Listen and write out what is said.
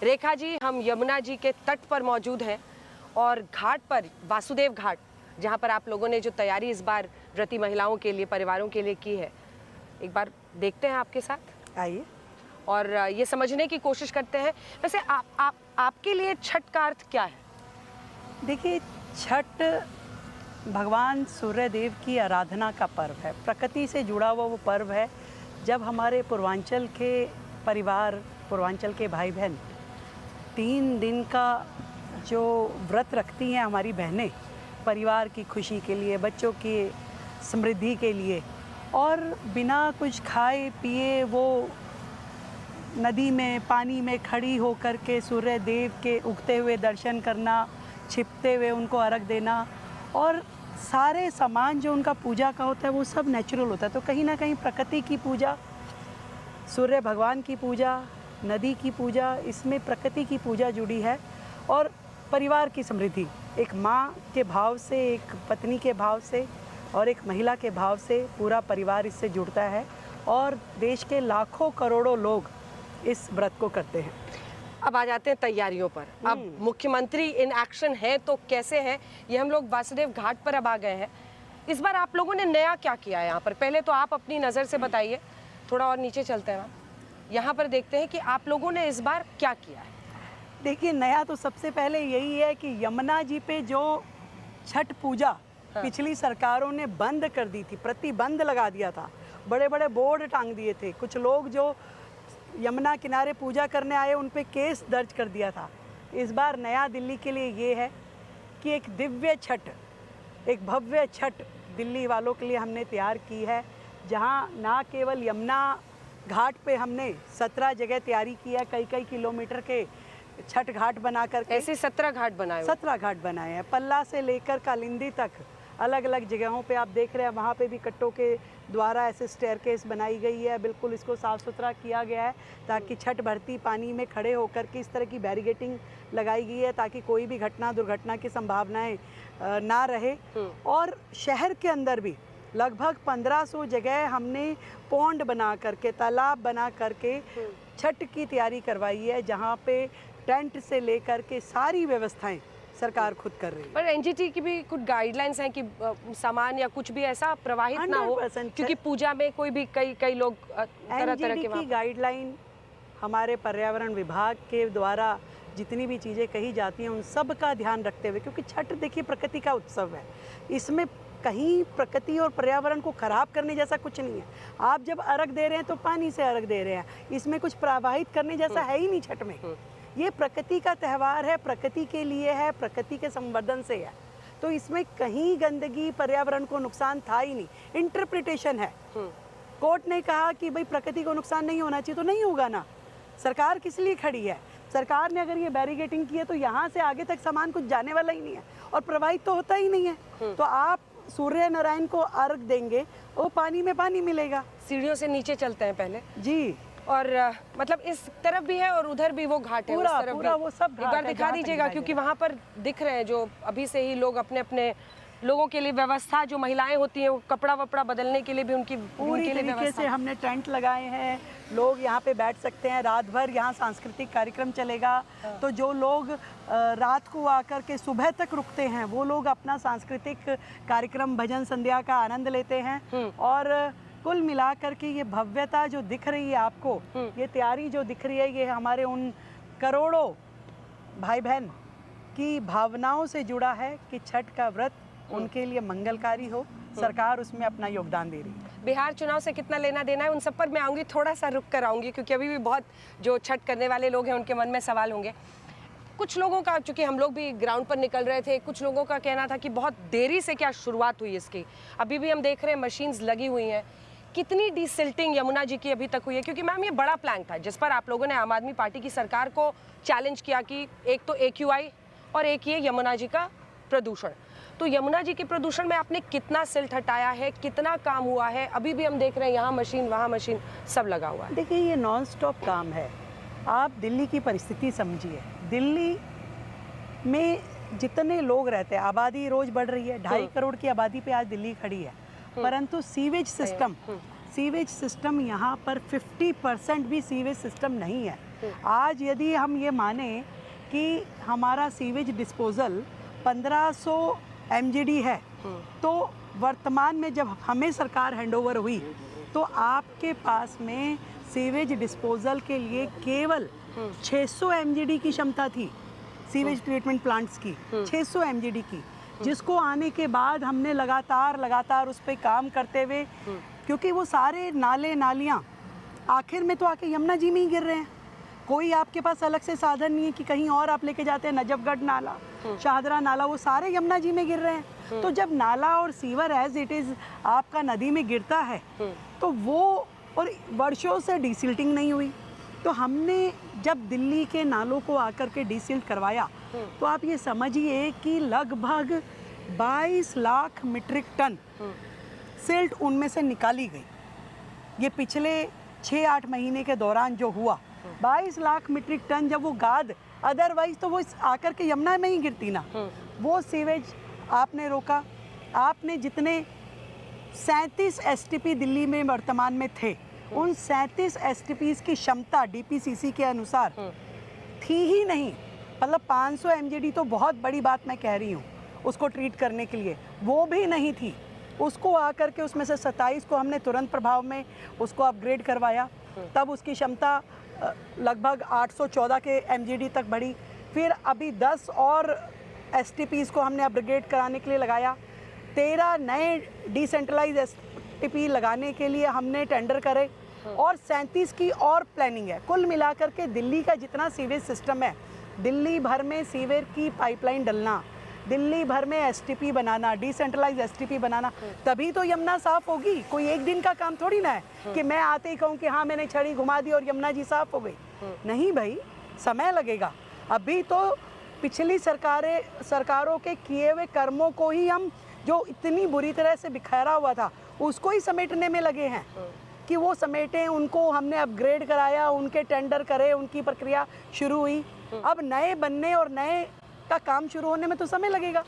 रेखा जी, हम यमुना जी के तट पर मौजूद हैं और घाट पर वासुदेव घाट, जहां पर आप लोगों ने जो तैयारी इस बार व्रती महिलाओं के लिए, परिवारों के लिए की है, एक बार देखते हैं आपके साथ, आइए और ये समझने की कोशिश करते हैं। वैसे आपके लिए छठ का अर्थ क्या है? देखिए, छठ भगवान सूर्यदेव की आराधना का पर्व है, प्रकृति से जुड़ा हुआ वो पर्व है। जब हमारे पूर्वांचल के परिवार, पूर्वांचल के भाई बहन 3 दिन का जो व्रत रखती हैं हमारी बहनें, परिवार की खुशी के लिए, बच्चों की समृद्धि के लिए, और बिना कुछ खाए पिए वो नदी में, पानी में खड़ी होकर के सूर्य देव के उगते हुए दर्शन करना, छिपते हुए उनको अर्घ देना, और सारे सामान जो उनका पूजा का होता है वो सब नेचुरल होता है। तो कहीं ना कहीं प्रकृति की पूजा, सूर्य भगवान की पूजा, नदी की पूजा, इसमें प्रकृति की पूजा जुड़ी है। और परिवार की समृद्धि, एक माँ के भाव से, एक पत्नी के भाव से और एक महिला के भाव से पूरा परिवार इससे जुड़ता है, और देश के लाखों करोड़ों लोग इस व्रत को करते हैं। अब आ जाते हैं तैयारियों पर। अब मुख्यमंत्री इन एक्शन है तो कैसे हैं, ये हम लोग वासुदेव घाट पर अब आ गए हैं। इस बार आप लोगों ने नया क्या किया है यहाँ पर? पहले तो आप अपनी नज़र से बताइए, थोड़ा और नीचे चलते हैं, यहाँ पर देखते हैं कि आप लोगों ने इस बार क्या किया है। देखिए, नया तो सबसे पहले यही है कि यमुना जी पे जो छठ पूजा पिछली सरकारों ने बंद कर दी थी, प्रतिबंध लगा दिया था, बड़े बड़े बोर्ड टांग दिए थे, कुछ लोग जो यमुना किनारे पूजा करने आए उन पे केस दर्ज कर दिया था। इस बार नया दिल्ली के लिए ये है कि एक दिव्य छठ, एक भव्य छठ दिल्ली वालों के लिए हमने तैयार की है, जहाँ ना केवल यमुना घाट पे हमने 17 जगह तैयारी की है, कई कई किलोमीटर के छठ घाट बना कर के। ऐसे 17 घाट बनाए, 17 घाट बनाए हैं, पल्ला से लेकर कालिंदी तक अलग अलग जगहों पे आप देख रहे हैं। वहाँ पे भी कट्टों के द्वारा ऐसे स्टेयरकेस बनाई गई है, बिल्कुल इसको साफ़ सुथरा किया गया है ताकि छठ भरती पानी में खड़े होकर के इस तरह की बैरिगेटिंग लगाई गई है ताकि कोई भी घटना दुर्घटना की संभावनाएं ना रहे। और शहर के अंदर भी लगभग 1500 जगह हमने पौंड बना करके, तालाब बना करके छठ की तैयारी करवाई है, जहाँ पे टेंट से लेकर के सारी व्यवस्थाएं सरकार खुद कर रही है। पर एनजीटी की भी कुछ गाइडलाइंस हैं कि सामान या कुछ भी ऐसा प्रवाहित ना हो, क्योंकि पूजा में कोई भी कई लोग तरह तरह के। की गाइडलाइन हमारे पर्यावरण विभाग के द्वारा जितनी भी चीज़ें कही जाती हैं उन सब का ध्यान रखते हुए, क्योंकि छठ देखिए प्रकृति का उत्सव है, इसमें कहीं प्रकृति और पर्यावरण को खराब करने जैसा कुछ नहीं है। आप जब अर्घ दे रहे हैं तो पानी से अर्घ दे रहे हैं, इसमें कुछ प्रवाहित करने जैसा है ही नहीं छठ में। ये प्रकृति का त्यौहार है, प्रकृति के लिए है, प्रकृति के संवर्धन से है, तो इसमें कहीं गंदगी, पर्यावरण को नुकसान था ही नहीं। इंटरप्रिटेशन है, कोर्ट ने कहा कि भाई प्रकृति को नुकसान नहीं होना चाहिए तो नहीं होगा ना। सरकार किस लिए खड़ी है? सरकार ने अगर ये बैरिगेटिंग की है तो यहाँ से आगे तक सामान कुछ जाने वाला ही नहीं है और प्रवाहित तो होता ही नहीं है। तो आप सूर्य नारायण को अर्घ देंगे, वो पानी में पानी मिलेगा। सीढ़ियों से नीचे चलते हैं पहले जी, और मतलब इस तरफ भी है और उधर भी वो घाट है, पूरा उस तरफ पूरा भी। वो सब एक बार दिखा दीजिएगा, क्योंकि वहाँ पर दिख रहे हैं जो अभी से ही लोग अपने अपने लोगों के लिए व्यवस्था, जो महिलाएं होती हैं वो कपड़ा वपड़ा बदलने के लिए भी उनकी पूरी तरीके से हमने टेंट लगाए हैं। लोग यहाँ पे बैठ सकते हैं, रात भर यहाँ सांस्कृतिक कार्यक्रम चलेगा। तो जो लोग रात को आकर के सुबह तक रुकते हैं वो लोग अपना सांस्कृतिक कार्यक्रम, भजन संध्या का आनंद लेते हैं। और कुल मिलाकर के ये भव्यता जो दिख रही है आपको, ये तैयारी जो दिख रही है, ये हमारे उन करोड़ों भाई बहन की भावनाओं से जुड़ा है कि छठ का व्रत उनके लिए मंगलकारी हो। सरकार उसमें अपना योगदान दे रही है। बिहार चुनाव से कितना लेना देना है उन सब पर मैं आऊँगी, थोड़ा सा रुक कर आऊँगी, क्योंकि अभी भी बहुत जो छठ करने वाले लोग हैं उनके मन में सवाल होंगे। कुछ लोगों का, चूँकि हम लोग भी ग्राउंड पर निकल रहे थे, कुछ लोगों का कहना था कि बहुत देरी से क्या शुरुआत हुई इसकी। अभी भी हम देख रहे हैं मशीन्स लगी हुई हैं। कितनी डिसिल्टिंग यमुना जी की अभी तक हुई है? क्योंकि मैम ये बड़ा प्लान था जिस पर आप लोगों ने आम आदमी पार्टी की सरकार को चैलेंज किया कि एक तो AQI और एक ये यमुना जी का प्रदूषण। तो यमुना जी के प्रदूषण में आपने कितना सिल्ट हटाया है, कितना काम हुआ है? अभी भी हम देख रहे हैं यहाँ मशीन वहाँ मशीन सब लगा हुआ है। देखिए, ये नॉन स्टॉप काम है। आप दिल्ली की परिस्थिति समझिए, दिल्ली में जितने लोग रहते हैं, आबादी रोज बढ़ रही है, 2.5 करोड़ की आबादी पे आज दिल्ली खड़ी है, परंतु सीवेज सिस्टम यहाँ पर 50% भी सीवेज सिस्टम नहीं है। आज यदि हम ये माने कि हमारा सीवेज डिस्पोजल 1500 MGD है, तो वर्तमान में जब हमें सरकार हैंडओवर हुई तो आपके पास में सीवेज डिस्पोजल के लिए केवल 600 MGD की क्षमता थी, सीवेज ट्रीटमेंट प्लांट्स की 600 MGD की, जिसको आने के बाद हमने लगातार उस पर काम करते हुए, क्योंकि वो सारे नाले नालियाँ आखिर में तो आके यमुना जी में ही गिर रहे हैं। कोई आपके पास अलग से साधन नहीं है कि कहीं और आप लेके जाते हैं, नजफगढ़ नाला, शाहदरा नाला, वो सारे यमुना जी में गिर रहे हैं। तो जब नाला और सीवर एज इट इज़ आपका नदी में गिरता है तो वो, और वर्षों से डीसिल्टिंग नहीं हुई, तो हमने जब दिल्ली के नालों को आकर के डीसिल्ट करवाया तो आप ये समझिए कि लगभग 22 लाख मीट्रिक टन सिल्ट उनमें से निकाली गई। ये पिछले 6-8 महीने के दौरान जो हुआ, 22 लाख मीट्रिक टन, जब वो गाद, अदरवाइज तो वो आकर के यमुना में ही गिरती ना। वो सीवेज आपने रोका। आपने जितने 37 STP दिल्ली में वर्तमान में थे, उन 37 STPs की क्षमता DPCC के अनुसार थी ही नहीं। मतलब 500 MGD तो बहुत बड़ी बात मैं कह रही हूँ उसको ट्रीट करने के लिए, वो भी नहीं थी। उसको आकर के उसमें से 27 को हमने तुरंत प्रभाव में उसको अपग्रेड करवाया, तब उसकी क्षमता लगभग 814 के MGD तक बढ़ी। फिर अभी 10 और STPs को हमने अपग्रेड कराने के लिए लगाया। 13 नए डिसेंट्रलाइज STP लगाने के लिए हमने टेंडर करे और 37 की और प्लानिंग है। कुल मिलाकर के दिल्ली का जितना सीवेज सिस्टम है, दिल्ली भर में सीवर की पाइपलाइन डलना, दिल्ली भर में STP बनाना, डिसेंट्रलाइज STP बनाना, तभी तो यमुना साफ होगी। कोई एक दिन का काम थोड़ी ना है कि मैं आते ही कहूँ कि हाँ मैंने छड़ी घुमा दी और यमुना जी साफ हो गई। नहीं भाई, समय लगेगा। अभी तो पिछली सरकारों के किए हुए कर्मों को ही हम, जो इतनी बुरी तरह से बिखरा हुआ था, उसको ही समेटने में लगे हैं कि वो समेटें। उनको हमने अपग्रेड कराया, उनके टेंडर करे, उनकी प्रक्रिया शुरू हुई। अब नए बनने और नए का काम शुरू होने में तो समय लगेगा।